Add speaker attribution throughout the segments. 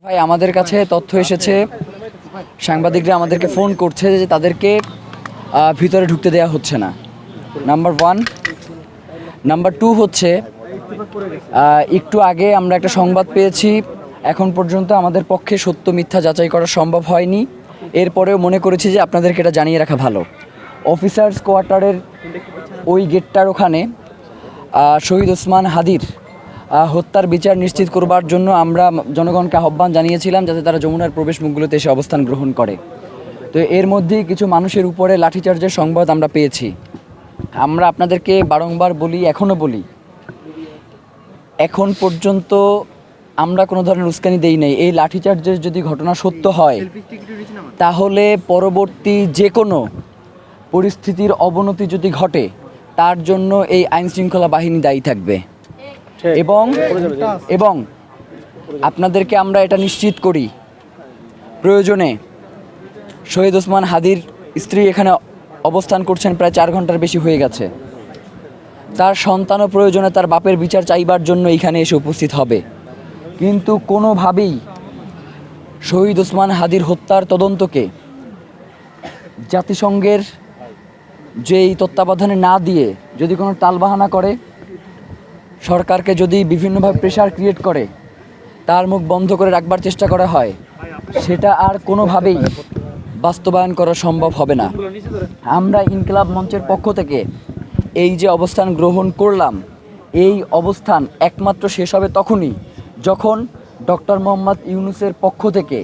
Speaker 1: ভাই আমাদের কাছে তথ্য এসেছে, সাংবাদিকরা আমাদেরকে ফোন করছে যে তাদেরকে ভিতরে ঢুকতে দেওয়া হচ্ছে না। Number one. নাম্বার টু হচ্ছে একটু আগে আমরা একটা সংবাদ পেয়েছি, এখন পর্যন্ত আমাদের পক্ষে সত্য মিথ্যা যাচাই করা সম্ভব হয়নি। এরপরেও মনে করেছি যে আপনাদেরকে এটা জানিয়ে রাখা ভালো। অফিসার্স কোয়ার্টারের ওই গেটটার ওখানে শহীদ ওসমান হাদির হত্যার বিচার নিশ্চিত করবার জন্য আমরা জনগণকে আহ্বান জানিয়েছিলাম যাতে তারা যমুনার প্রবেশ মুখগুলোতে এসে অবস্থান গ্রহণ করে। তো এর মধ্যেই কিছু মানুষের উপরে লাঠিচার্জের সংবাদ আমরা পেয়েছি। আমরা আপনাদেরকে বারংবার বলি, এখনও বলি, এখন পর্যন্ত আমরা কোনো ধরনের উস্কানি দেই নাই। এই লাঠিচার্জের যদি ঘটনা সত্য হয় তাহলে পরবর্তী যে কোনো পরিস্থিতির অবনতি যদি ঘটে তার জন্য এই আইনশৃঙ্খলা বাহিনী দায়ী থাকবে। এবং আপনাদেরকে আমরা এটা নিশ্চিত করি, প্রয়োজনে শহীদ ওসমান হাদির স্ত্রী এখানে অবস্থান করছেন প্রায় 4 ঘন্টার বেশি হয়ে গেছে। তার সন্তানও প্রয়োজনে তার বাপের বিচার চাইবার জন্য এইখানে এসে উপস্থিত হবে। কিন্তু কোনোভাবেই শহীদ ওসমান হাদির হত্যার তদন্তকে জাতিসংঘের যেই তত্ত্বাবধানে না দিয়ে যদি কোনো টালবাহানা করে, সরকারকে যদি বিভিন্নভাবে প্রেশার ক্রিয়েট করে, তার মুখ বন্ধ করে রাখবার চেষ্টা করা হয়, সেটা আর কোনোভাবেই বাস্তবায়ন করা সম্ভব হবে না। আমরা ইনকিলাব মঞ্চের পক্ষ থেকে এই যে অবস্থান গ্রহণ করলাম, এই অবস্থান একমাত্র শেষ হবে তখনই যখন ডক্টর মোহাম্মদ ইউনূসের পক্ষ থেকে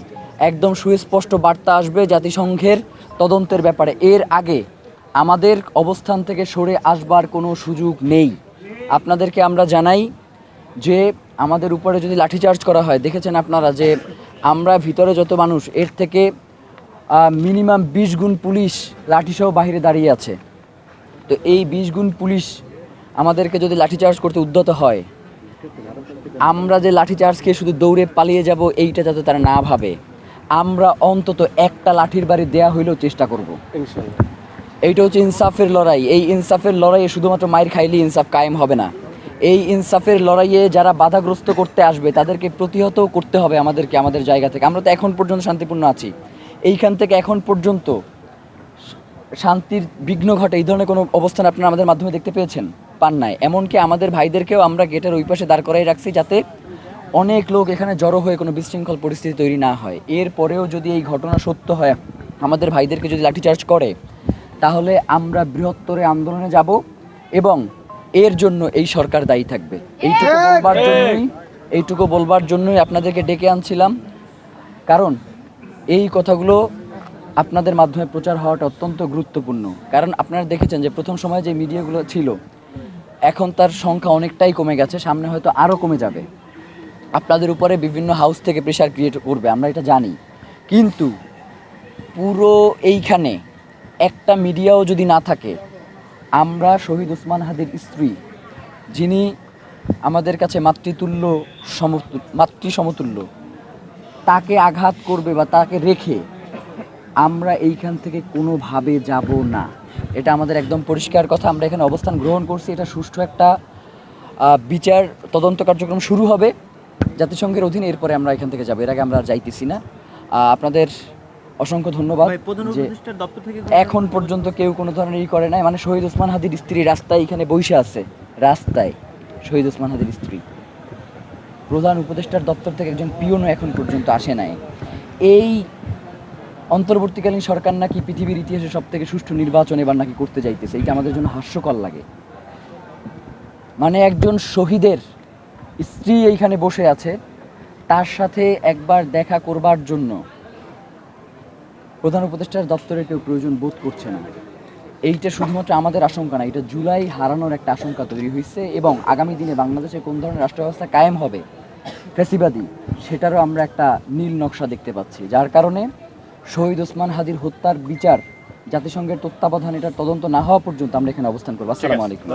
Speaker 1: একদম সুস্পষ্ট বার্তা আসবে জাতিসংঘের তদন্তের ব্যাপারে। এর আগে আমাদের অবস্থান থেকে সরে আসবার কোনো সুযোগ নেই। আপনাদেরকে আমরা জানাই যে আমাদের উপরে যদি লাঠিচার্জ করা হয়, দেখেছেন আপনারা যে আমরা ভিতরে যত মানুষ, এর থেকে মিনিমাম 20 গুণ পুলিশ লাঠিসহ বাহিরে দাঁড়িয়ে আছে। তো এই 20 গুণ পুলিশ আমাদেরকে যদি লাঠিচার্জ করতে উদ্যত হয়, আমরা যে লাঠিচার্জকে শুধু দৌড়ে পালিয়ে যাব এইটা যাতে তারা না ভাবে, আমরা অন্তত একটা লাঠির বাড়ি দেয়া হইলেও চেষ্টা করব। এইটা হচ্ছে ইনসাফের লড়াই। এই ইনসাফের লড়াইয়ে শুধুমাত্র মায়ের খাইলে ইনসাফ কায়েম হবে না। এই ইনসাফের লড়াইয়ে যারা বাধাগ্রস্ত করতে আসবে তাদেরকে প্রতিহত করতে হবে আমাদেরকে, আমাদের জায়গা থেকে। আমরা তো এখন পর্যন্ত শান্তিপূর্ণ আছি, এইখান থেকে এখন পর্যন্ত শান্তির বিঘ্ন ঘটে এই ধরনের কোনো অবস্থান আপনারা আমাদের মাধ্যমে দেখতে পেয়েছেন? পান নাই। এমনকি আমাদের ভাইদেরকেও আমরা গেটের ওই পাশে দাঁড় করাই রাখছি যাতে অনেক লোক এখানে জড়ো হয়ে কোনো বিশৃঙ্খল পরিস্থিতি তৈরি না হয়। এরপরেও যদি এই ঘটনা সত্য হয়, আমাদের ভাইদেরকে যদি লাঠিচার্জ করে, তাহলে আমরা বৃহত্তরে আন্দোলনে যাব এবং এর জন্য এই সরকার দায়ী থাকবে। এইটুকু বলবার জন্যই আপনাদেরকে ডেকে আনছিলাম, কারণ এই কথাগুলো আপনাদের মাধ্যমে প্রচার হওয়াটা অত্যন্ত গুরুত্বপূর্ণ। কারণ আপনারা দেখেছেন যে প্রথম সময়ে যে মিডিয়াগুলো ছিল, এখন তার সংখ্যা অনেকটাই কমে গেছে, সামনে হয়তো আরও কমে যাবে। আপনাদের উপরে বিভিন্ন হাউস থেকে প্রেশার ক্রিয়েট করবে, আমরা এটা জানি। কিন্তু পুরো এইখানে একটা মিডিয়াও যদি না থাকে, আমরা শহীদ ওসমান হাদির স্ত্রী, যিনি আমাদের কাছে মাতৃ সমতুল্য, তাকে আঘাত করবে বা তাকে রেখে আমরা এইখান থেকে কোনোভাবে যাব না। এটা আমাদের একদম পরিষ্কার কথা। আমরা এখানে অবস্থান গ্রহণ করছি, এটা সুষ্ঠু একটা বিচার তদন্ত কার্যক্রম শুরু হবে জাতিসংঘের অধীনে। এরপরে আমরা এখান থেকে যাব, এর আগে আমরা যাইতেছি না। আপনাদের অসংখ্য ধন্যবাদ যে এখন পর্যন্ত কেউ কোনো ধরনের করে নাই। মানে শহীদ ওসমান হাদির স্ত্রী রাস্তায় এখানে বসে আছে, রাস্তায় শহীদ ওসমান হাদির স্ত্রী। প্রধান উপদেষ্টার দপ্তর থেকে একজন পিওনও এখন পর্যন্ত আসে নাই। এই অন্তর্বর্তীকালীন সরকার নাকি পৃথিবীর ইতিহাসে সবথেকে সুষ্ঠু নির্বাচন এবার নাকি করতে যাইতেছে। এইটা আমাদের জন্য হাস্যকর লাগে। মানে একজন শহীদের স্ত্রী এইখানে বসে আছে, তার সাথে একবার দেখা করবার জন্য প্রধান উপদেষ্টার দপ্তরে কেউ প্রয়োজন বোধ করছে না। এইটা শুধুমাত্র আমাদের আশঙ্কা না, এটা জুলাই হারানোর একটা আশঙ্কা তৈরি হয়েছে। এবং আগামী দিনে বাংলাদেশে কোন ধরনের রাষ্ট্র ব্যবস্থা কায়েম হবে, ফ্যাসিবাদী, সেটারও আমরা একটা নীল নকশা দেখতে পাচ্ছি। যার কারণে শহীদ ওসমান হাদির হত্যার বিচার জাতিসংঘের তত্ত্বাবধানে এটার তদন্ত না হওয়া পর্যন্ত আমরা এখানে অবস্থান করবো। আসসালামু আলাইকুম।